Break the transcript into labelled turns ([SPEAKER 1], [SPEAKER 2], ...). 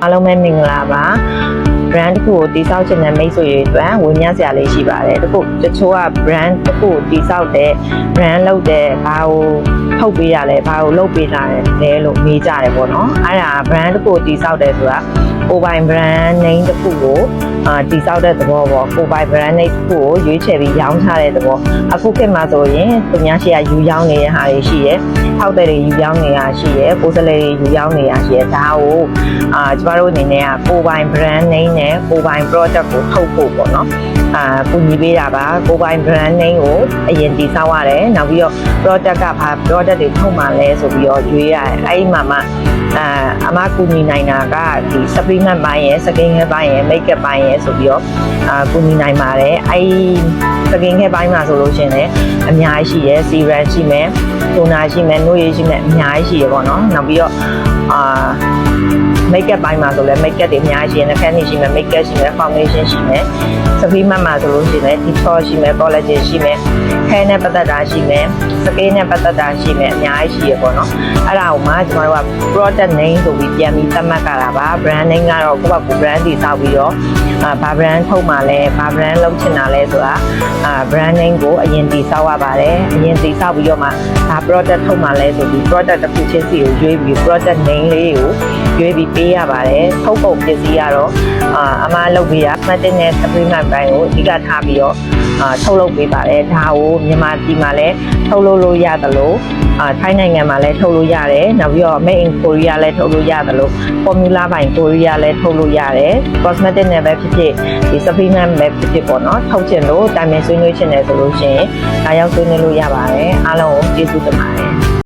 [SPEAKER 1] အားလုံးပဲမင်္ဂလာပါ brand တစ်ခုကိုတည်ဆောက်ခြင်းနဲ့မိတ်ဆွေတွေအတွက်ဝေမျှစရာလေးရှိပါတယ်တချို့က brand တစ်ခုကိုတည်ဆောက်တဲ့ brand လုပ်တဲ့ဘာကိုထုတ်ပေးရလဲဘာကိုလုပ်ပေးတာလဲလို့မေးကြတယ်ပေါ့နော်အဲ့ဒါ brand တစ်ခုကိုတည်ဆောက်တယ်ဆိုတာကိုယ်ပိုင် brand name တစ်ခုကိုတည်ဆောက်တဲ့သဘောပေါ့ကိုယ်ပိုင် brand name တစ်ခုကိုရွေးချယ်ပြီးရောင်းချတဲ့သဘောအခုခေတ်မှာဆိုရင်သူများရှိရယူရောင်းနေတဲ့ဟာတွေရှိရဲထောက်တဲ့တွေယူရောင်းနေတာရှိရဲပိုစလေတွေယူရောင်းနေတာရှိရဲဒါကိုကျမတို့အနေနဲ့ကကိုယ်ပိုင် brand name နဲ့ကိုယ်ပိုင် product ကိုထုတ်ဖို့ပေါ့နော်ကူညီပေးတာပါကိုယ်ပိုင် brand name ကိုအရင်တည်ဆောက်ရတယ်နောက်ပြီးတော့ product ကဘာ product တွေထုတ်မှလဲဆိုပြီးတော့ရွေးရတယ်အဲ့ဒီမှာမှအမကူညီနိုင်တာကဒီ supplement ပိုင်းရယ် skin care ပိုင်းရယ် makeup ပိုင်းရယ်ဆိုပြီးတော့ကူညီနိုင်ပါတယ်အဲ့ဒီ skin care ပိုင်းမှာဆိုလို့ရှင်လည်းအများကြီးရှိရယ် serum ရှိမယ် toner ရှိမယ် နှုတ်ရည်ရှိမယ်အများကြီးရှိရယ်ပေါ့နော်နောက်ပြီးတော့makeup ပိုင်းမှာဆိုလည်း makeup တွေအများကြီးရှိတယ်နှာခမ်းတွေရှိမယ် makeup ရှိမယ် foundation ရှိမယ် supplement မှာဆိုလို့ရှိရင် detox ရှိမယ် collagen ရှိမယ် hair နဲ့ပတ်သက်တာရှိမယ် skin နဲ့ပတ်သက်တာရှိမယ်အများကြီးရှိရပေါ့နော်အဲ့ဒါကိုမှကျွန်တော်တို့က product name ဆိုပြီးပြန်ပြီးသတ်မှတ်ကြတာပါ brand name ကတော့ကိုယ့်ဘာကို brand တည်ဆောက်ပြီးတော့ဘာ brand ထုတ်မှလဲဘာ brand လုပ်ချင်တာလဲဆိုတာbrand name ကိုအရင်တည်ဆောက်ရပါတယ်အရင်တည်ဆောက်ပြီးတော့မှဘာ product ထုတ်မှလဲဆိုပြီး product တစ်ခုချင်းစီကိုရွေးပြီး product name လေးကိုရွေးပြီးပေးရပါတယ်ထုတ်ပုံပစ္စည်းကတော့အမလုပ်ပေးရမှတ်တဲ့ supplement ပိုင်းကိုအဓိကထားပြီးတော့ထုတ်လုပ်ပေးပါတယ်ဒါကိုမြန်မာပြည်မှာလည်းထုတ်လုပ်လို့ရတယ်လို့ထိုင်းနိုင်ငံမှာလည်းထုတ်လို့ရတယ်နောက်ပြီးတော့ made in Korea လည်းထုတ်လို့ရတယ်လို့ formula ပိုင်း Korea လည်းထုတ်လို့ရတယ် cosmetic နဲ့ပဲဖြစ်ဖြစ်ဒီ supplement ပဲဖြစ်ဖြစ်ပေါ့နော်ထုတ်ချင်လို့တိုင်ပင်ဆွေးနွေးချင်တယ်ဆိုလို့ရှိရင်ဒါရောက်ဆွေးနွေးလို့ရပါတယ်အားလုံးကိုကျေးဇူးတင်ပါတယ်